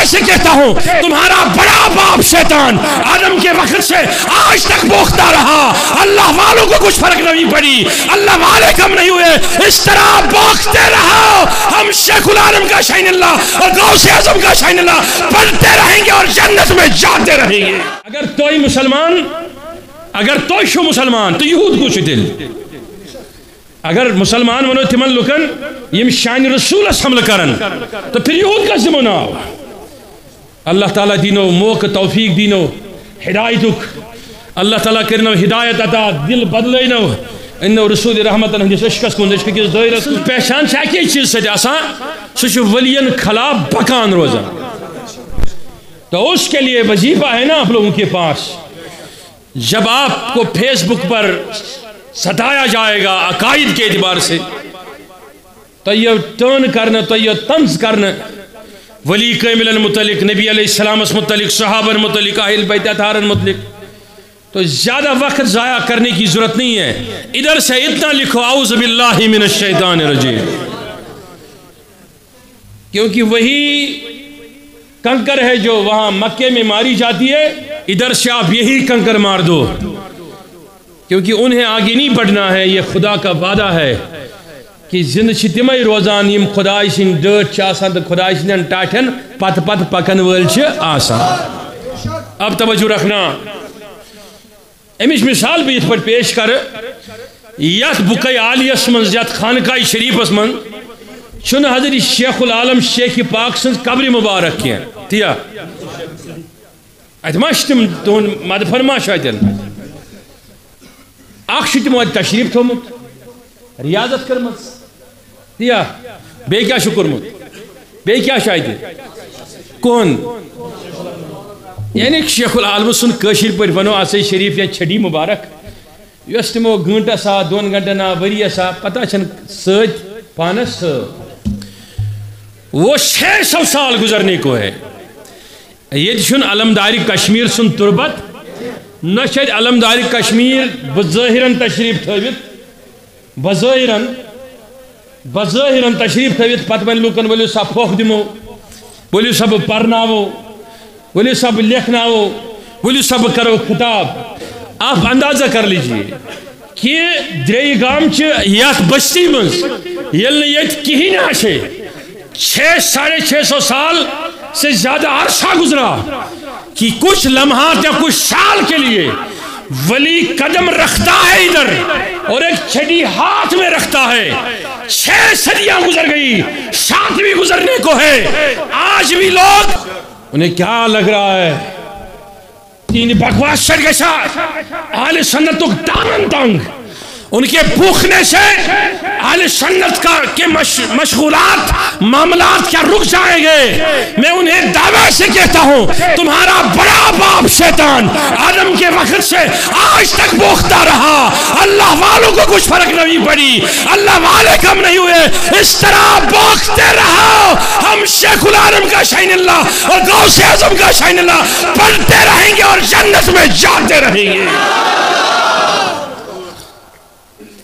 دعوے سے کہتا ہوں تمہارا بڑا باپ شیطان آدم کے وقت سے آج تک بوکتا رہا، اللہ والوں کو کچھ فرق نہیں پڑی، اللہ والے کم نہیں ہوئے، اس طرح بوکتے رہو، ہم شیخ العالم کا شاہین اللہ اور غوث اعظم کا شاہین اللہ پڑھتے رہیں گے اور جنت میں جاتے رہیں گے۔ اگر توئی مسلمان، اگر توئی شو مسلمان تو یہود کو دل، اگر مسلمان ونو تمن لکن یم شان رسول حمل کرن تو پھر یہود کا ذمہ نہ اللہ تعالیٰ دینو موقع توفیق دینو ہدایتک، اللہ تعالیٰ کرنو ہدایت عطا، دل بدلینو انو رسول رحمت ہندس عشقس کن عشق کس دائرس پہچان سے اکی چیز سے آسان سوچ ولین خلاف بکان روزہ، تو اس کے لیے وظیفہ ہے نا آپ لوگوں کے پاس، جب آپ کو فیس بک پر ستایا جائے گا عقائد کے اعتبار سے تو یہ ٹرن کرنا، تو یہ طنز کرنا ولی کامل متعلق، نبی علیہ السلام متعلق، صحابہ متعلق، اہل بیت اطہار متعلق، تو زیادہ وقت ضائع کرنے کی ضرورت نہیں ہے، ادھر سے اتنا لکھو اعوذ باللہ من الشیطان الرجیم، کیونکہ وہی کنکر ہے جو وہاں مکے میں ماری جاتی ہے، ادھر سے آپ یہی کنکر مار دو، کیونکہ انہیں آگے نہیں بڑھنا ہے، یہ خدا کا وعدہ ہے کہ زندگی تمے روزان یم خدای سن ڈٹ آسان تو خدای سن ٹاٹن پت پت پکن ول آسان۔ اب توجہ رکھنا، امچ مثال بھی پر پیش کر، یت بکے عالیس من، یت خانقاہ شریفس من چھن حضرت شیخ العالم شیخ پاک سن قبر مبارک کی تیا ات ماش تم تون مدفن ما شاید اخ تمو تشریف تھومت ریاضت کرمت تیا بے کیا شکرمت بے کیا شاید کون یعنی شیخ العالم سن کشیر پر بنو آسے شریف یا چھڑی مبارک یس تمو گھنٹہ سا دون گھنٹہ نا وری سا پتہ چھن سچ پانس وہ 600 سال گزرنے کو ہے، یہ چھن علمداری کشمیر سن تربت نہ شاید علمداری کشمیر بظاہرن تشریف تھوت بظاہرن تشریف تھوت پتہ ون لوکن ولو سا پھوک دمو، ولو سب پرناو، ولو سب لکھناو، ولو سب کرو خطاب۔ آپ اندازہ کر لیجئے کہ دری گام چھ یات بستی منز یل یت کہیں آشے 600-650 سال سے زیادہ عرصہ گزرا کہ کچھ لمحات یا کچھ سال کے لیے ولی قدم رکھتا ہے ادھر اور ایک چھڑی ہاتھ میں رکھتا ہے، 6 صدیاں گزر گئی، 7ویں گزرنے کو ہے، آج بھی لوگ انہیں کیا لگ رہا ہے تین بکواس شر کے ساتھ اہل سنت تو دامن تنگ، ان کے بھوکنے سے اہل سنت کے مشغولات معاملات کیا رک جائیں گے۔ میں انہیں دعوے سے کہتا ہوں تمہارا بڑا باپ شیطان آدم کے وقت سے آج تک بوکتا رہا، اللہ والوں کو کچھ فرق نہیں پڑی، اللہ والے کم نہیں ہوئے، اس طرح بوکتے رہو، ہم شیخ العالم کا شاہین اللہ اور غوث اعظم کا شاہین اللہ پڑھتے رہیں گے اور جنت میں جاتے رہیں گے۔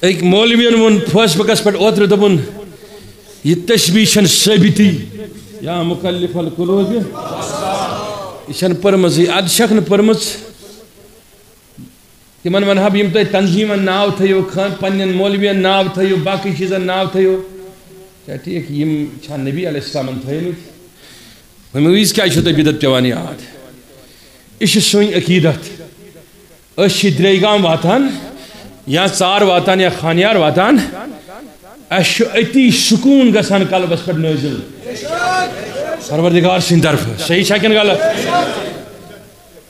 ایک مولوی نے فیس بکس پر اوتر دبن یہ تشبیہ ثابتی یا مکلف القلوب یہ پرمز اد شک پرمز تمن ونہا یم تہ تنظیمن ناو تھیو پنن مولوین ناو تھیو باقی چیزن ناو تھیو ٹھیک یم چھا نبی علیہ السلام تھیمت ویز کیا چھو تہ بدت پیوان یاد یہ سن عقیدت اس دریگام واتان یا ژار واتان یا خانیار واتان اس اتی سکون گسان قلبس پر نازل پروردگار سن طرف صحیح چھکن غلط۔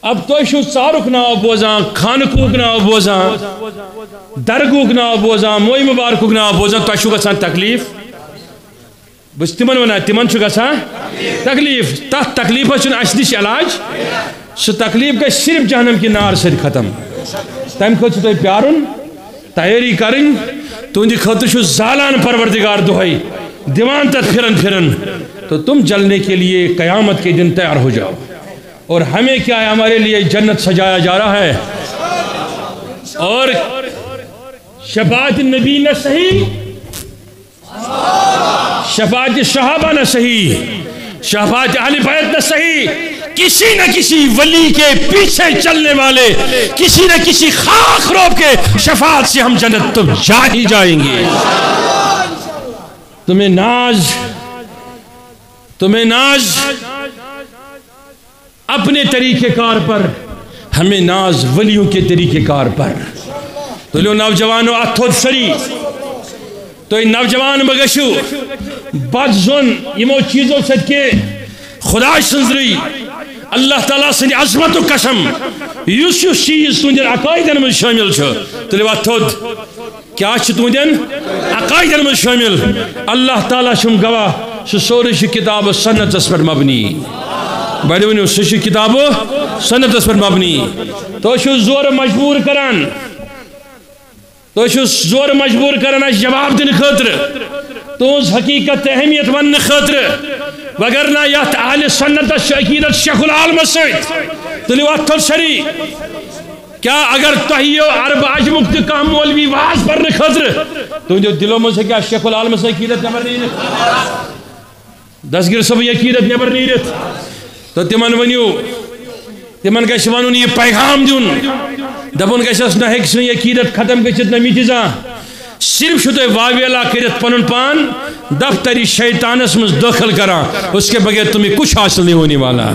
اب تو شو ژارک ناو بوزان، خانقوک ناو بوزان، درگوک ناو بوزان، موئی مبارکوک ناو بوزان، تو شو گسان تکلیف بس تمن ونا تمن شو گسان تکلیف، تحت تکلیف چن اس نش علاج، سو تکلیف گئی صرف جہنم کی نار سے ختم، تم خود تو پیارن تیاری کریں تہندِ خاطر زالان پروردگار دہائی دیوان تک پھرن تو تم جلنے کے لیے قیامت کے دن تیار ہو جاؤ، اور ہمیں کیا ہے ہمارے لیے جنت سجایا جا رہا ہے، اور شفاعت نبی نہ صحیح، شفاعت صحابہ نہ صحیح، شفاعت اہل بیت نہ صحیح، کسی نہ کسی ولی کے پیچھے چلنے والے، کسی نہ کسی خاک روب کے شفاعت سے ہم جنت تو جا ہی جائیں گے۔ تمہیں ناز اپنے طریقہ کار پر، ہمیں ناز ولیوں کے طریقہ کار پر۔ تو لو نوجوانوں اتھود سری تو نوجوان مگشو بد زن یمو چیزوں سے کہ خدا سنزری اللہ تعالیٰ سن عظمت و قسم یس چیز تہندین عقائدن من شامل تلو اتھود کیا تہندین عقائدن من شامل؟ اللہ تعالیٰ چھم گواہ سہ سورے کتاب و سنتس پر مبنی، بڑے ونیو سہ کتاب و سنتس پر مبنی۔ تو زور مجبور کران، زور مجبور کران اس جواب دن خاطر، تہذ حقیقت اہمیت ون خاطر، وگرنہ یت اہل سنت عقیدت شیخ العالم ست تلو اتھل سری کیا اگر تہیو عرب عجمک تہ کانٛہہ مولوی واز پرنے خاطر تہندیو دلو مز ہیکیا شیخ العالم س عقیدت نبر نیرتھ، دستگیر صاحب عقیدت نبر نیرتھ؟ تو تمن ونیو، تمن گژھِ ونُن یہ پیغام دیُن، دپُن گژھٮ۪س نہ ہیٚکہِ سٲنۍ عقیدت ختم گٔژھِتھ نہ مِٹہِ زانٛہہ، صرف چھُ تُہۍ واویلا کٔرِتھ پنُن پان دفتری شیطانس منٛز دٲخل کران، اس کے بغیر تمہیں کچھ حاصل نہیں ہونے والا۔